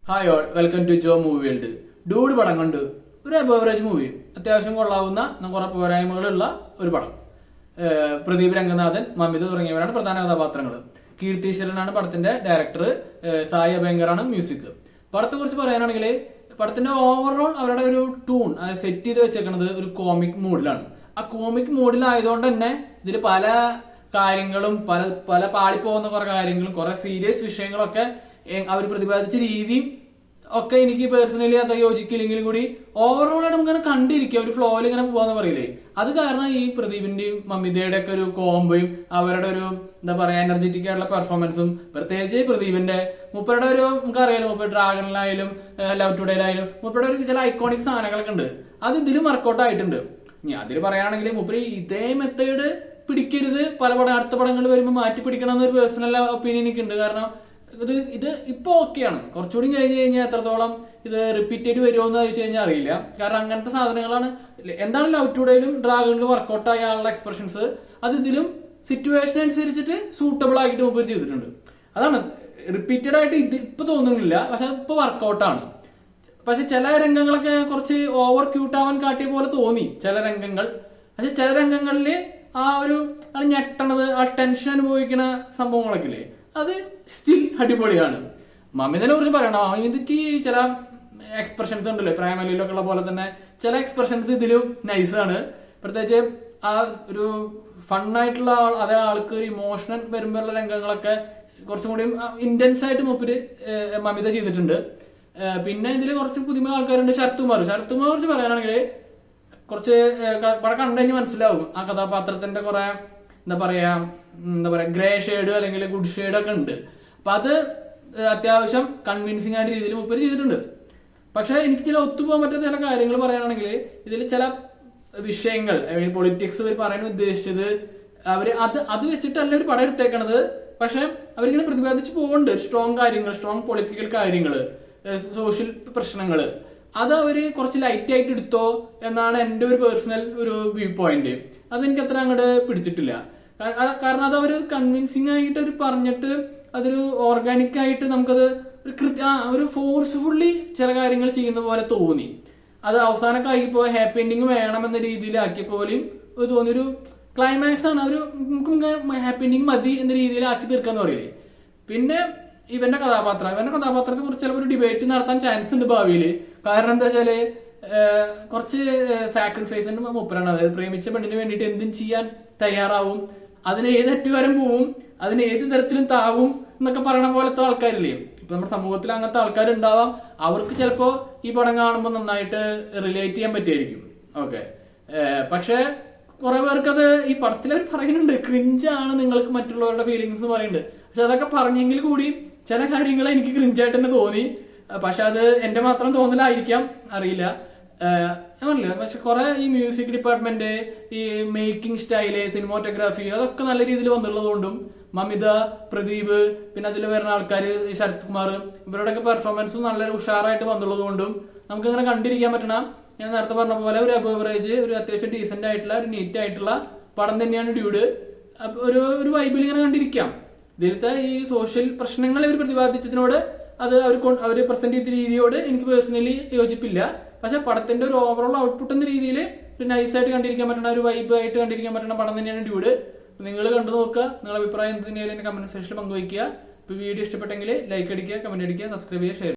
Hi all, welcome to Jo movie world. Dude പടം കണ്ട് ഒരു അബോവറേജ് മൂവി, അത്യാവശ്യം കൊള്ളാവുന്ന കുറെ പോരായ്മകളുള്ള ഒരു പടം. പ്രദീപ് രംഗനാഥൻ, മമിത തുടങ്ങിയവരാണ് പ്രധാന കഥാപാത്രങ്ങൾ. കീർത്തീശ്വരനാണ് പടത്തിന്റെ ഡയറക്ടർ. സായി അഭയങ്കറാണ് മ്യൂസിക്. പടത്തെ കുറിച്ച് പറയാനാണെങ്കിൽ പടത്തിന്റെ ഓവറോൾ അവരുടെ ഒരു ടൂൺ സെറ്റ് ചെയ്ത് വെച്ചേക്കുന്നത് ഒരു കോമിക് മൂഡിലാണ്. ആ കോമിക് മൂഡിലായതുകൊണ്ട് തന്നെ ഇതിൽ പല കാര്യങ്ങളും പല പല പാളിപ്പോകുന്ന കുറെ കാര്യങ്ങളും കുറെ സീരിയസ് വിഷയങ്ങളൊക്കെ അവർ പ്രതിപാദിച്ച രീതിയും ഒക്കെ എനിക്ക് പേഴ്സണലി അത്ര യോജിക്കില്ലെങ്കിലും കൂടി ഓവറോൾ ആയിട്ട് നമുക്ക് കണ്ടിരിക്കുക, ഒരു ഫ്ലോയിൽ ഇങ്ങനെ പോവാന്ന് പറയില്ലേ. അത് കാരണം ഈ പ്രദീപിന്റെയും മമിതയുടെ ഒക്കെ ഒരു കോംബോയും അവരുടെ ഒരു എന്താ പറയാ എനർജറ്റിക് ആയിട്ടുള്ള പെർഫോമൻസും, പ്രത്യേകിച്ച് പ്രദീപിന്റെ മുപ്പരുടെ ഒരു നമുക്കറിയാലോ, മുപ്പ ഡ്രാഗണിലായാലും ലവ് ടുഡേയിലായാലും മുപ്പരുടെ ഒരു ചില ഐക്കോണിക് സാധനങ്ങളൊക്കെ ഉണ്ട്. അത് ഇതിലും വർക്കൗട്ട് ആയിട്ടുണ്ട്. ഇനി അതിൽ പറയുകയാണെങ്കിൽ മുപ്പര് ഇതേ മെത്തേഡ് പിടിക്കരുത്, പല പടം അടുത്ത പടങ്ങൾ വരുമ്പോൾ മാറ്റി പിടിക്കണം എന്നൊരു പേഴ്സണൽ ഒപ്പീനിയൻ എനിക്ക് ഉണ്ട്. കാരണം ഇത് ഇപ്പൊ ഓക്കെയാണ്. കുറച്ചുകൂടി കഴിഞ്ഞ് കഴിഞ്ഞാൽ എത്രത്തോളം ഇത് റിപ്പീറ്റ് ചെയ്ത് വരുമോ എന്ന് ചോദിച്ചു കഴിഞ്ഞാൽ അറിയില്ല. കാരണം അങ്ങനത്തെ സാധനങ്ങളാണ്. എന്താണ് ലവ് ടുഡേയിലും ഡ്രാഗണിലും വർക്കൗട്ട് ആയ ആളുടെ എക്സ്പ്രഷൻസ് അത് ഇതിലും സിറ്റുവേഷൻ അനുസരിച്ചിട്ട് സൂട്ടബിൾ ആയിട്ട് മുമ്പ് ചെയ്തിട്ടുണ്ട്. അതാണ് റിപ്പീറ്റഡ് ആയിട്ട് ഇത് ഇപ്പൊ തോന്നുന്നില്ല, പക്ഷെ ഇപ്പൊ വർക്കൗട്ടാണ്. പക്ഷെ ചില രംഗങ്ങളൊക്കെ കുറച്ച് ഓവർ ക്യൂട്ട് ആവാൻ കാട്ടിയ പോലെ തോന്നി ചില രംഗങ്ങൾ. പക്ഷെ ചില രംഗങ്ങളിൽ ആ ഒരു ഞെട്ടണത്, ആ ടെൻഷൻ അനുഭവിക്കുന്ന സംഭവങ്ങളൊക്കെ ഇല്ലേ, അത് സ്റ്റിൽ അടിപൊളിയാണ്. മമിതനെ കുറിച്ച് പറയണം, ഇതൊക്കെ ചില എക്സ്പ്രഷൻസ് ഉണ്ടല്ലോ പ്രേമലയിലൊക്കെ ഉള്ള പോലെ തന്നെ ചില എക്സ്പ്രഷൻസ് ഇതിലും നൈസാണ്. പ്രത്യേകിച്ച് ആ ഒരു ഫണ്ണായിട്ടുള്ള അതേ ആൾക്ക് ഒരു ഇമോഷണൽ വരുമ്പോഴുള്ള രംഗങ്ങളൊക്കെ കുറച്ചും കൂടി ഇന്റൻസ് ആയിട്ട് മൂപ്പര് മമിത ചെയ്തിട്ടുണ്ട്. പിന്നെ ഇതിൽ കുറച്ച് പുതിയ ആൾക്കാരുണ്ട്. ശരത്കുമാർ കുറിച്ച് പറയാനാണെങ്കിൽ കുറച്ച് പടം കണ്ടു കഴിഞ്ഞാൽ മനസ്സിലാവും ആ കഥാപാത്രത്തിന്റെ കുറെ എന്താ പറയാ ഗ്രേ ഷെയ്ഡ് അല്ലെങ്കിൽ ഗുഡ് ഷെയ്ഡ് ഒക്കെ ഉണ്ട്. അപ്പൊ അത് അത്യാവശ്യം കൺവിൻസിങ് ആയ രീതിയിൽ മുപ്പര് ചെയ്തിട്ടുണ്ട്. പക്ഷെ എനിക്ക് ചില ഒത്തുപോകാൻ പറ്റാത്ത ചില കാര്യങ്ങൾ പറയുകയാണെങ്കിൽ ഇതിൽ ചില വിഷയങ്ങൾ പൊളിറ്റിക്സ് ഇവർ പറയാൻ ഉദ്ദേശിച്ചത് അവര് അത് വെച്ചിട്ടല്ല ഒരു പടം എടുത്തേക്കണത്. പക്ഷെ അവരിങ്ങനെ പ്രതിപാദിച്ച് പോകുന്നുണ്ട് സ്ട്രോങ് കാര്യങ്ങൾ, സ്ട്രോങ് പൊളിറ്റിക്കൽ കാര്യങ്ങൾ, സോഷ്യൽ പ്രശ്നങ്ങൾ. അത് അവര് കുറച്ച് ലൈറ്റ് ആയിട്ട് എടുത്തോ എന്നാണ് എൻ്റെ ഒരു പേഴ്സണൽ ഒരു വ്യൂ പോയിന്റ്. അതെനിക്ക് അത്ര അങ്ങോട്ട് പിടിച്ചിട്ടില്ല. കാരണം അത് അവര് കൺവിൻസിങ് ആയിട്ട് അവർ പറഞ്ഞിട്ട് അതൊരു ഓർഗാനിക് ആയിട്ട് നമുക്കത് ഒരു ഫോഴ്സ്ഫുള്ളി ചില കാര്യങ്ങൾ ചെയ്യുന്ന പോലെ തോന്നി. അത് അവസാനമൊക്കെ ആയിപ്പോ ഹാപ്പി എൻഡിങ് വേണമെന്ന രീതിയിലാക്കിയപ്പോലും തോന്നിയൊരു ക്ലൈമാക്സ് ആണ്. ഒരു നമുക്ക് ഹാപ്പി എൻഡിങ് മതി എന്ന രീതിയിലാക്കി തീർക്കാന്ന് പറയില്ലേ. പിന്നെ ഇവന്റെ കഥാപാത്രത്തെ കുറിച്ച് ചിലപ്പോൾ ഒരു ഡിബേറ്റ് നടത്താൻ ചാൻസ് ഉണ്ട് ഭാവിയിൽ. കാരണം എന്താ വെച്ചാല് കുറച്ച് സാക്രിഫൈസിന്റെ മൂപ്പരാണ്. അതായത് പ്രേമിച്ച പെണ്ണിന് വേണ്ടിയിട്ട് എന്തും ചെയ്യാൻ തയ്യാറാവും, അതിന് ഏത് അറ്റുകാരം പോവും, അതിന് ഏത് തരത്തിലും താവും എന്നൊക്കെ പറയണ പോലത്തെ ആൾക്കാരില്ലേ. ഇപ്പൊ നമ്മുടെ സമൂഹത്തിൽ അങ്ങനത്തെ ആൾക്കാരുണ്ടാവാം. അവർക്ക് ചിലപ്പോ ഈ പടം കാണുമ്പോൾ നന്നായിട്ട് റിലേറ്റ് ചെയ്യാൻ പറ്റുമായിരിക്കും. ഓക്കെ, പക്ഷെ കുറെ പേർക്ക് അത് ഈ പടത്തിൽ അവർ പറയുന്നുണ്ട് ക്രിഞ്ചാണ് നിങ്ങൾക്ക് മറ്റുള്ളവരുടെ ഫീലിങ്സ് എന്ന് പറയുന്നുണ്ട്. പക്ഷെ അതൊക്കെ പറഞ്ഞെങ്കിൽ കൂടി ചില കാര്യങ്ങൾ എനിക്ക് ക്രിഞ്ചായിട്ട് തന്നെ തോന്നി. പക്ഷെ അത് എന്റെ മാത്രം തോന്നലായിരിക്കാം, അറിയില്ല. പറഞ്ഞില്ല, പക്ഷെ കുറെ ഈ മ്യൂസിക് ഡിപ്പാർട്ട്മെന്റ്, ഈ മേക്കിംഗ് സ്റ്റൈല്, സിനിമാറ്റോഗ്രാഫി അതൊക്കെ നല്ല രീതിയിൽ വന്നുള്ളതുകൊണ്ടും മമിത, പ്രദീപ്, പിന്നെ അതിൽ വരുന്ന ആൾക്കാർ ശരത്കുമാർ ഇവരുടെയൊക്കെ പെർഫോമൻസ് നല്ല ഉഷാറായിട്ട് വന്നുള്ളത് കൊണ്ടും നമുക്ക് ഇങ്ങനെ കണ്ടിരിക്കാൻ പറ്റണം. ഞാൻ നേരത്തെ പറഞ്ഞ പോലെ ഒരു അബോവറേജ്, ഒരു അത്യാവശ്യം ഡീസെന്റ് ആയിട്ടുള്ള ഒരു നീറ്റ് ആയിട്ടുള്ള പടം തന്നെയാണ് ഡ്യൂഡ്. ഒരു വൈബിൽ ഇങ്ങനെ കണ്ടിരിക്കാം. ഇതിലത്തെ ഈ സോഷ്യൽ പ്രശ്നങ്ങൾ ഇവർ പ്രതിപാദിച്ചതിനോട് അത് അവർ പ്രസന്റ് ചെയ്ത രീതിയോട് എനിക്ക് പേഴ്സണലി യോജിപ്പില്ല. പക്ഷെ പടത്തിന്റെ ഒരു ഓവറോൾ ഔട്ട്പുട്ട് എന്ന രീതിയിൽ ഒരു നൈസായിട്ട് കണ്ടിരിക്കാൻ പറ്റുന്ന, ഒരു വൈബ് ആയിട്ട് കണ്ടിരിക്കാൻ പറ്റുന്ന പടം തന്നെയാണ് ഡ്യൂഡ്. നിങ്ങൾ കണ്ടു നോക്കുക. നിങ്ങളുടെ അഭിപ്രായം എന്തിനായാലും എന്നെ കമന്റ് സെക്ഷനിൽ പങ്കുവയ്ക്കുക. ഇപ്പോൾ വീഡിയോ ഇഷ്ടപ്പെട്ടെങ്കിൽ ലൈക്ക് അടിക്കുക, കമന്റ് അടിക്കുക, സബ്സ്ക്രൈബ് ചെയ്യുക, ഷെയർ